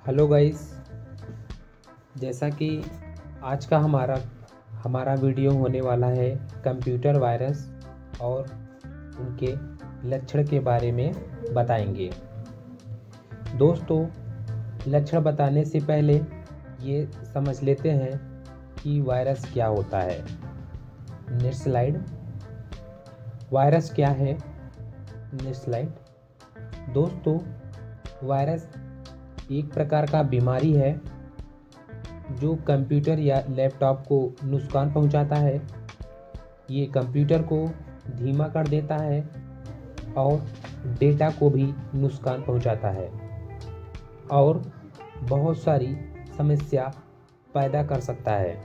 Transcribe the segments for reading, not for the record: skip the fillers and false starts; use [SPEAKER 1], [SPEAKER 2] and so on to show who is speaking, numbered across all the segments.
[SPEAKER 1] Hello guys. जैसा कि आज का हमारा वीडियो होने वाला है कंप्यूटर वायरस और उनके लक्षण के बारे में बताएंगे। दोस्तों, लक्षण बताने से पहले ये समझ लेते हैं कि वायरस क्या होता है। Next slide. वायरस क्या है? Next slide. दोस्तों, वायरस एक प्रकार का बीमारी है जो कंप्यूटर या लैपटॉप को नुकसान पहुंचाता है। ये कंप्यूटर को धीमा कर देता है और डेटा को भी नुकसान पहुंचाता है और बहुत सारी समस्या पैदा कर सकता है।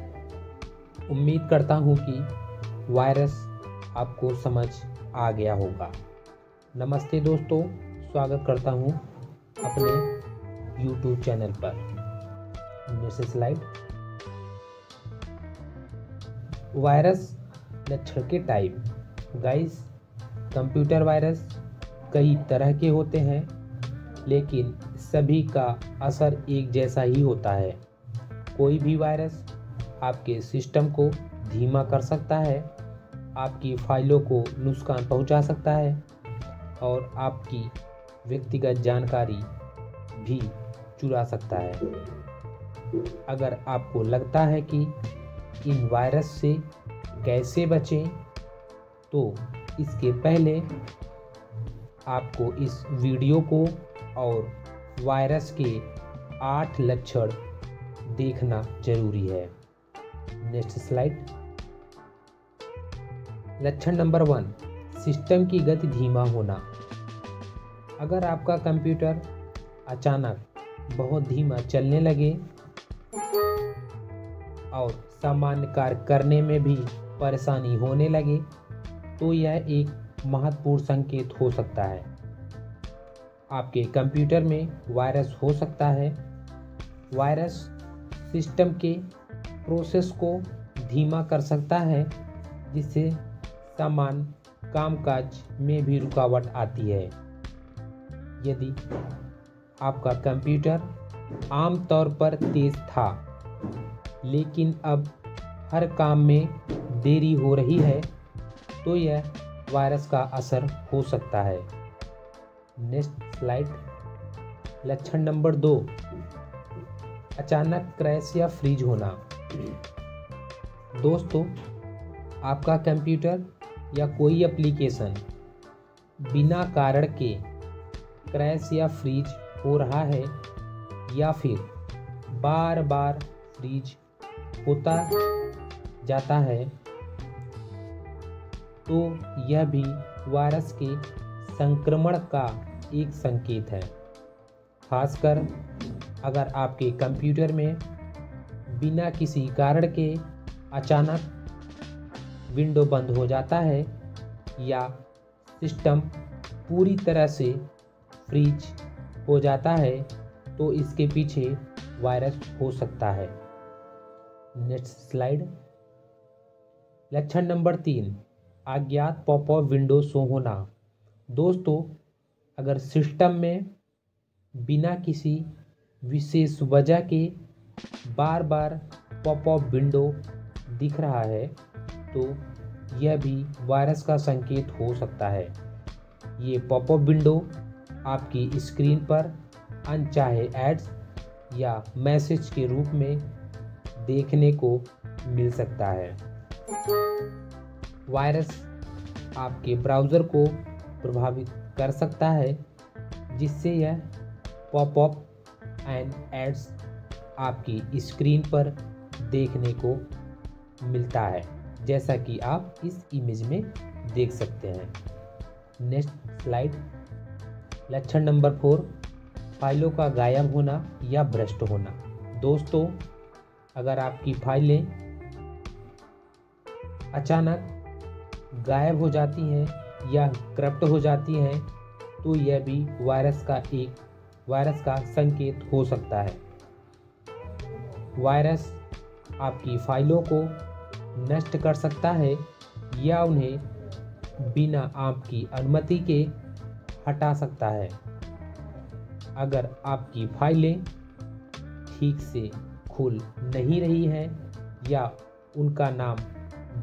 [SPEAKER 1] उम्मीद करता हूं कि वायरस आपको समझ आ गया होगा। नमस्ते दोस्तों, स्वागत करता हूं अपने YouTube चैनल पर। Next slide. वायरस लक्षण के टाइप। गाइस, कंप्यूटर वायरस कई तरह के होते हैं, लेकिन सभी का असर एक जैसा ही होता है। कोई भी वायरस आपके सिस्टम को धीमा कर सकता है, आपकी फाइलों को नुकसान पहुंचा सकता है और आपकी व्यक्तिगत जानकारी भी चुरा सकता है। अगर आपको लगता है कि इन वायरस से कैसे बचें, तो इसके पहले आपको इस वीडियो को और वायरस के 8 लक्षण देखना जरूरी है। Next slide. लक्षण नंबर 1, सिस्टम की गति धीमा होना। अगर आपका कंप्यूटर अचानक बहुत धीमा चलने लगे और सामान्य कार्य करने में भी परेशानी होने लगे, तो यह एक महत्वपूर्ण संकेत हो सकता है। आपके कंप्यूटर में वायरस हो सकता है। वायरस सिस्टम के प्रोसेस को धीमा कर सकता है, जिससे सामान्य कामकाज में भी रुकावट आती है। यदि आपका कंप्यूटर आमतौर पर तेज था, लेकिन अब हर काम में देरी हो रही है, तो यह वायरस का असर हो सकता है। Next slide. लक्षण नंबर 2, अचानक क्रैश या फ्रीज होना। दोस्तों, आपका कंप्यूटर या कोई एप्लीकेशन बिना कारण के क्रैश या फ्रीज हो रहा है, या फिर बार बार फ्रीज होता जाता है, तो यह भी वायरस के संक्रमण का एक संकेत है। खासकर अगर आपके कंप्यूटर में बिना किसी कारण के अचानक विंडो बंद हो जाता है या सिस्टम पूरी तरह से फ्रीज हो जाता है, तो इसके पीछे वायरस हो सकता है। Next slide. लक्षण नंबर 3, अज्ञात पॉपअप विंडो शो होना। दोस्तों, अगर सिस्टम में बिना किसी विशेष वजह के बार बार पॉपअप विंडो दिख रहा है, तो यह भी वायरस का संकेत हो सकता है। ये पॉपअप विंडो आपकी स्क्रीन पर अनचाहे एड्स या मैसेज के रूप में देखने को मिल सकता है। वायरस आपके ब्राउज़र को प्रभावित कर सकता है, जिससे यह पॉपअप एंड एड्स आपकी स्क्रीन पर देखने को मिलता है, जैसा कि आप इस इमेज में देख सकते हैं। Next slide. लक्षण नंबर 4, फाइलों का गायब होना या भ्रष्ट होना। दोस्तों, अगर आपकी फाइलें अचानक गायब हो जाती हैं या करप्ट हो जाती हैं, तो यह भी वायरस का संकेत हो सकता है। वायरस आपकी फाइलों को नष्ट कर सकता है या उन्हें बिना आपकी अनुमति के हटा सकता है। अगर आपकी फाइलें ठीक से खुल नहीं रही है या उनका नाम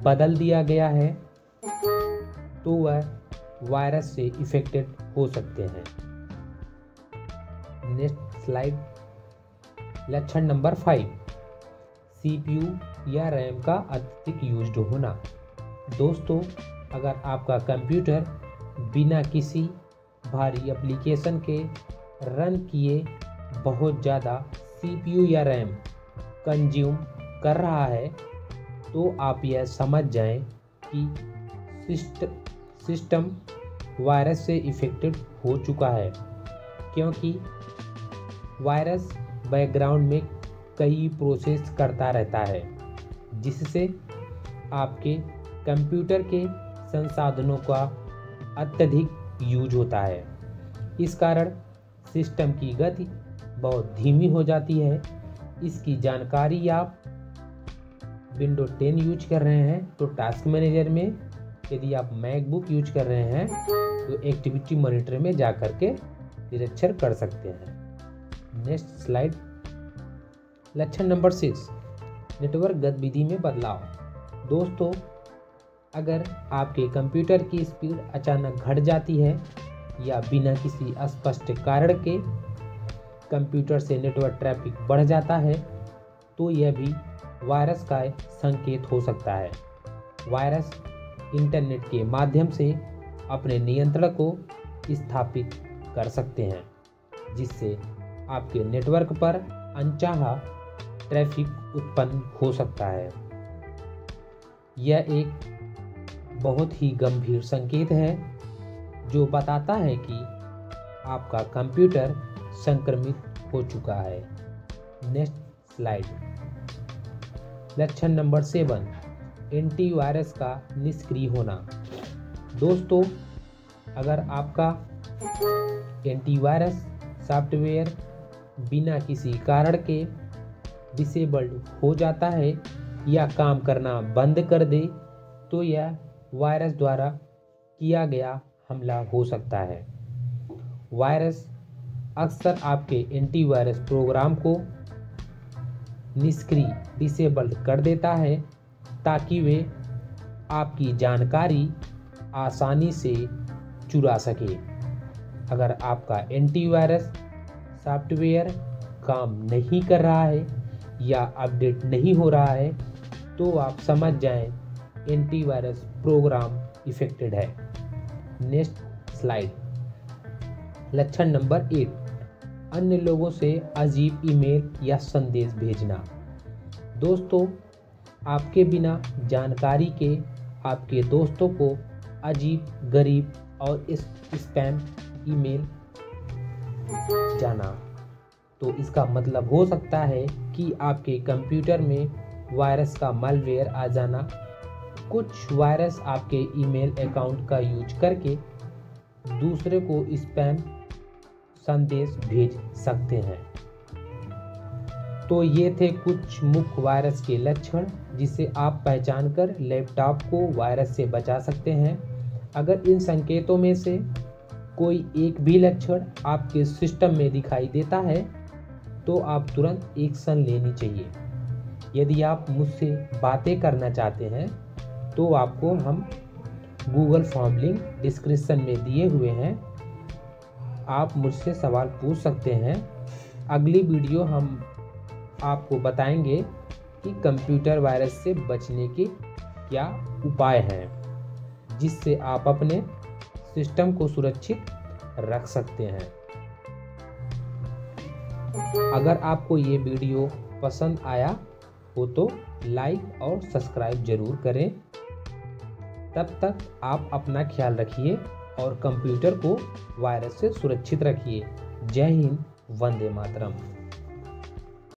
[SPEAKER 1] बदल दिया गया है तो वह वायरस से इफेक्टेड हो सकते हैं। Next slide. लक्षण नंबर 5, CPU या रैम का अत्यधिक यूज्ड होना। दोस्तों, अगर आपका कंप्यूटर बिना किसी भारी एप्लीकेशन के रन किए बहुत ज़्यादा CPU या रैम कंज्यूम कर रहा है तो आप यह समझ जाएं कि सिस्टम वायरस से इफेक्टेड हो चुका है, क्योंकि वायरस बैकग्राउंड में कई प्रोसेस करता रहता है जिससे आपके कंप्यूटर के संसाधनों का अत्यधिक यूज होता है। इस कारण सिस्टम की गति बहुत धीमी हो जाती है। इसकी जानकारी आप विंडो 10 यूज कर रहे हैं तो टास्क मैनेजर में, यदि आप मैकबुक यूज कर रहे हैं तो एक्टिविटी मॉनिटर में जा कर के निरीक्षण कर सकते हैं। Next slide. लक्षण नंबर 6, नेटवर्क गतिविधि में बदलाव। दोस्तों, अगर आपके कंप्यूटर की स्पीड अचानक घट जाती है या बिना किसी स्पष्ट कारण के कंप्यूटर से नेटवर्क ट्रैफिक बढ़ जाता है तो यह भी वायरस का संकेत हो सकता है। वायरस इंटरनेट के माध्यम से अपने नियंत्रण को स्थापित कर सकते हैं जिससे आपके नेटवर्क पर अनचाहा ट्रैफिक उत्पन्न हो सकता है। यह एक बहुत ही गंभीर संकेत है जो बताता है कि आपका कंप्यूटर संक्रमित हो चुका है। Next slide. लक्षण नंबर 7, एंटीवायरस का निष्क्रिय होना। दोस्तों, अगर आपका एंटीवायरस सॉफ्टवेयर बिना किसी कारण के डिसेबल्ड हो जाता है या काम करना बंद कर दे तो यह वायरस द्वारा किया गया हमला हो सकता है। वायरस अक्सर आपके एंटीवायरस प्रोग्राम को निष्क्रिय डिसेबल्ड कर देता है ताकि वे आपकी जानकारी आसानी से चुरा सके। अगर आपका एंटीवायरस सॉफ्टवेयर काम नहीं कर रहा है या अपडेट नहीं हो रहा है तो आप समझ जाएं एंटीवायरस प्रोग्राम इफेक्टेड है। Next slide. लक्षण नंबर 8, अन्य लोगों से अजीब ईमेल या संदेश भेजना। दोस्तों, आपके बिना जानकारी के आपके दोस्तों को अजीब, गरीब और स्पैम ईमेल जाना, तो इसका मतलब हो सकता है कि आपके कंप्यूटर में वायरस का मालवेयर आ जाना। कुछ वायरस आपके ईमेल अकाउंट का यूज करके दूसरे को स्पैम संदेश भेज सकते हैं। तो ये थे कुछ मुख्य वायरस के लक्षण जिसे आप पहचान कर लैपटॉप को वायरस से बचा सकते हैं। अगर इन संकेतों में से कोई एक भी लक्षण आपके सिस्टम में दिखाई देता है तो आप तुरंत एक्शन लेनी चाहिए। यदि आप मुझसे बातें करना चाहते हैं तो आपको हम गूगल फॉर्म लिंक डिस्क्रिप्शन में दिए हुए हैं, आप मुझसे सवाल पूछ सकते हैं। अगली वीडियो हम आपको बताएंगे कि कंप्यूटर वायरस से बचने के क्या उपाय हैं जिससे आप अपने सिस्टम को सुरक्षित रख सकते हैं। अगर आपको ये वीडियो पसंद आया हो तो लाइक और सब्सक्राइब जरूर करें। तब तक आप अपना ख्याल रखिए और कंप्यूटर को वायरस से सुरक्षित रखिए। जय हिंद, वंदे मातरम।